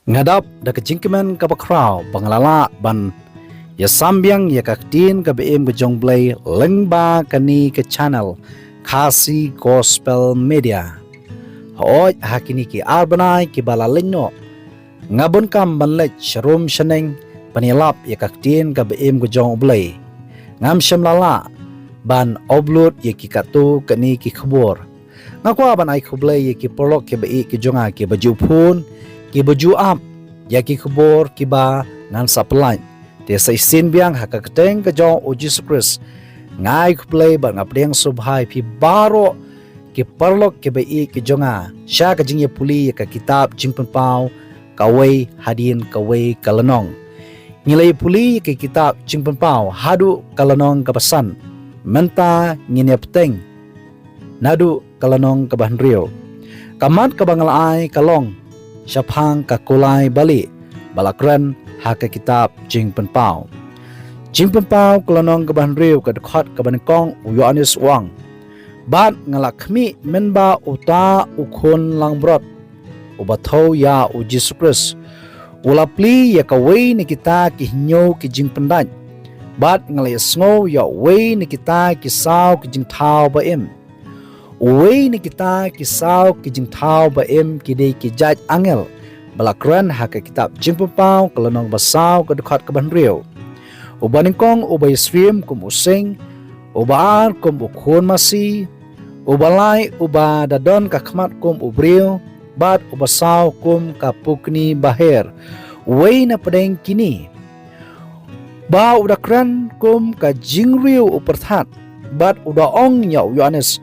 Ngadap da kejingkemen ka bakraw bangalala ban ya sambyang ya kaktin ka beem ke jongblay lengba kani ke channel Khasi Gospel Media. Hooj hakini ki arbanai ki balalingno ngabun kam banlech sharum shaneng panilap ya kaktin ka beem ke jongblay ngam shamlala ban oblut ya ki katu kani ki khubor ngakwa ban ai khublay ya ki porlok ke bei ki jonga ki baju phun ki baju ap ya ki khubor ki ba ngan saplan te sai sin biang hakakateng ka jong o Jesus Christ ngai khublay ba ngapdeng subhai phi baro ki parlok ki bei ki jonga sha ka jingye puli ka kitab jingpan pau kawai hadin kawai kalanong ngilai puli ki kitab jingpan pau hadu kalanong ka pasan menta ngine peteng nadu kalanong ka banrio kamat ka bangalai kalong Syapang kakulai balik balakran haka kitab jingpan pau kelanong keban riu kedekot keban kong uyanis wang bat ngalakmi menba uta ukun langbrot ubatau ya u Jesus Christ ulapli ya kawai ni kita ki hinyo ki jingpan dan bat ngalay sngo ya wei ni kita ki saw ki jingtau baim Uway ni kita kisaw kijing tao ba ki day ki jaj angel balakran haka kitab jingpapaw kalanong basaw kadukhat kabanriyo ubaning kong ubay stream kum using ubaar kum ukun masi ubalay uba dadon kakmat kum ubriyo bat ubasaw kum kapukni baher uway na padeng kini ba udakran kum ka jingriyo uperthat bat udaong nya uyanes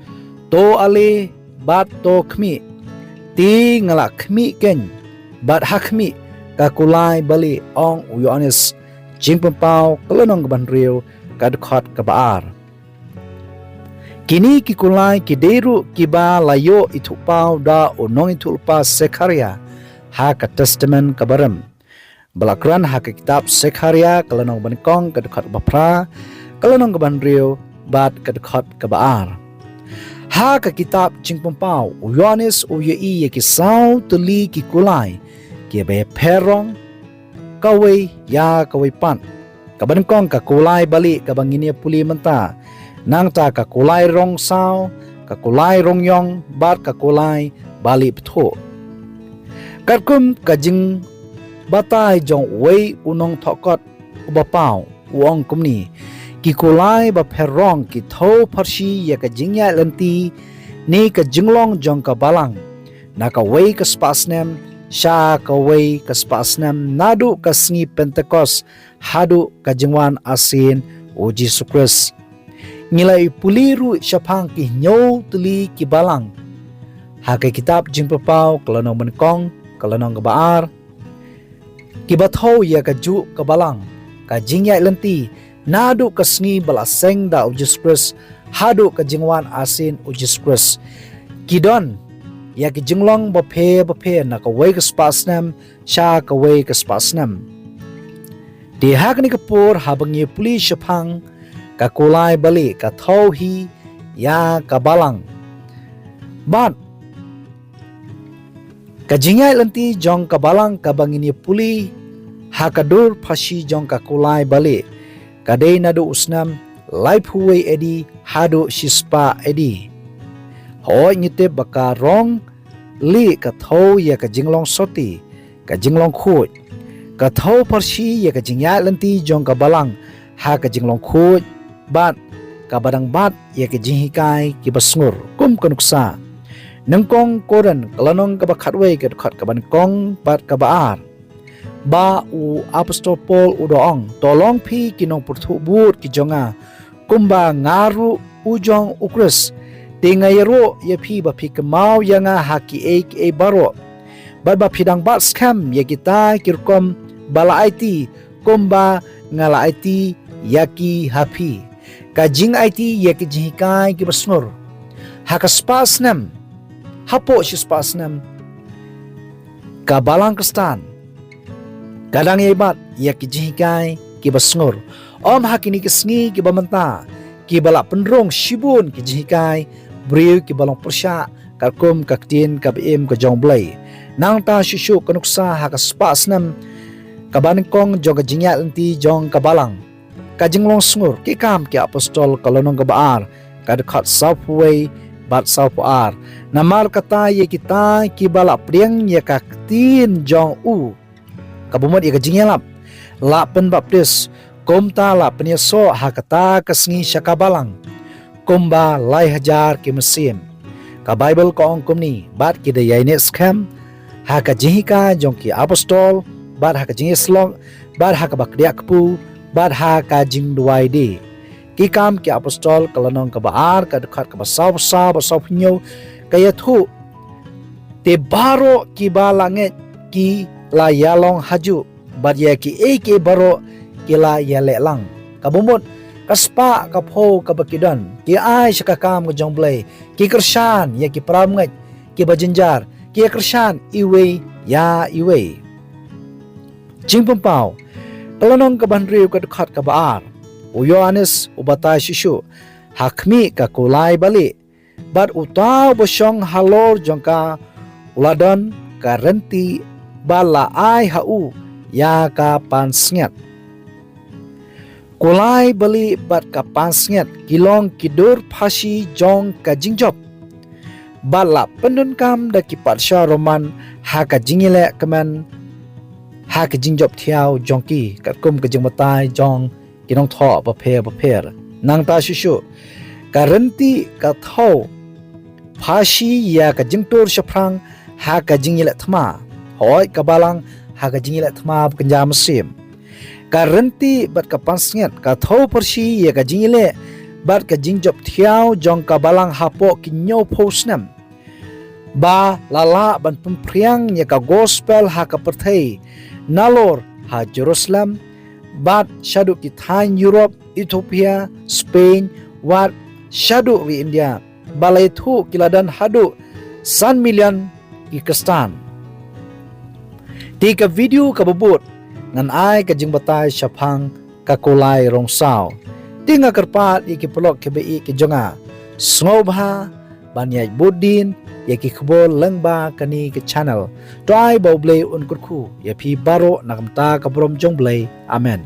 to ale bat to khmi ti ngala khmi ken bat hakmi kakulai bali ong uyanis jingpampaw kalanong banrio kadkhot kabaar kini kikulai kideru kiba layo itupaw da unong itulpa Sekharia ha ka testament kabaram balakran ha ka kitab Sekharia kalanong bankong kadkhot bapra kalanong banrio bat kadkhot kabaar ha ka kitab jingpampaw uyanis uyai ki saw tuli ki kulai ki be perong kawai ya kawai pan kaban kong ka kulai bali kabangini puli menta nang ta ka kulai rong saw ka kulai rong yong bat ka kulai bali ptho katkum ka jing batai jong wei unong thokot ubapaw uong kumni ki kulai ba pherong ki tho pharsi ya ka jingya lanti ni ka jinglong jong ka balang na ka wei ka spasnem sha ka wei ka spasnem nadu ka sngi pentecost hadu ka jingwan asin o Jesus Christ ngilai puliru syapang ki nyo tuli ki balang ha ka kitab jingpapaw kalanong menkong kalanong ka baar ki batho ya ka ju ka balang ka jingya lanti nadu kasngi balaseng da Jesus Christ hadu ka jingwan asin Jesus Christ kidon ya ki jinglong bape na ka wei ka spasnam sha ka wei ka spasnam di hak ni kapur habangi puli syapang ka kulai bali ka thauhi ya ka balang bat ka jingai lanti jong ka balang ka bangini puli hakadur phashi jong ka kulai bali kadai nadu usnam life huway edi hadu shispa edi ho nyite baka rong li ka tho ya ka jinglong soti ka jinglong khut ka tho parsi ya ka jingya lanti jong ka balang ha ka jinglong khut bat ka badang bat ya ka jinghikai ki basngur kum kanuksa nangkong koran kalanong ka bakhatway ka khat ka bankong bat ka baar ba u apostol Paul udoong tolong pi kinong purthubut ki jonga kumba ngaru ujong ukris tingayro ya pi ba pi kemau yanga haki e baro ba phidang ba scam ya kita kirkom bala IT kumba ngala IT yaki hapi kajing IT yaki jihikai ki basnur haka spasnam hapo shi spasnam kabalang kestan kadang ibat ya ki jihikai ki basngur om hakini ki sngi ki bamanta ki bala penrong shibun ki jihikai briu ki balong persya kalkum kaktin kabim ka jongblai nang ta shishu kanuksa ha ka spa snam kabaningkong jong kajingyat enti jong kabalang kajinglong sungur ki kam ki apostol kalonong kabaar kadkhat southway bat southar namar kata ye kita ki bala priang ye kaktin jong u kabumot ye kajingyalap la pen baptis komta la penyeso ha kata kasngi syakabalang komba lai hajar ki mesim ka bible ko ong kumni bat ki de yaine scam ha ka jihika jong ki apostol bat ha ka jingislong bat ha ka bakriak pu bat ha ka jing duai de ki kam ki apostol kalanong ka baar ka dekat ka basaw pinyo kaya thu te baro ki balanget ki la yalong haju bat ya ki ke baro ki la yale lang kabumot kaspa kapho kabakidan ki ai syakakam ko jongblay ki kershan ya ki pramngat ki bajenjar ki kershan iwe ya iwe jingpampaw kalanong kabandriw ka dekat ka baar uyoanis ubata shishu hakmi ka kulay bali bat utaw bosyong halor jongka uladon ka renti bala ai hau ya ka pansngat kulay bali bat ka pansngat kilong kidur phashi jong ka jingjop bala pendun kam da ki patsha roman ha ka jingile kaman ha ka jingjop thiaw jongki kat kum ka jingmatai jong kinong tho ba pher nang ta shishu ka renti ka tho phashi ya ka jingtur shaphrang ha ka jingile thma hoi ka balang ha ka jingile thma kanja mesim ka renti bat ka pansnget ka tho persi ya ka jingile bat ka jingjop thiaw jong ka balang hapo kinyo phosnam ba lala ban pempriang ya ka gospel ha ka perthai nalor ha Jerusalem bat shadu ki thain Europe Ethiopia Spain wat shadu wi India balai thu kiladan hadu san million ki Kristan ti ka video ka bubut ngan ai ka jingbatai syapang ka kulay rongsaw tinga kerpat iki pelok ke bi ki jonga snobha banyai budin yaki khbol lengba kani ke channel try boblay un kurku ya phi baro nakamta kabrom jongblay amen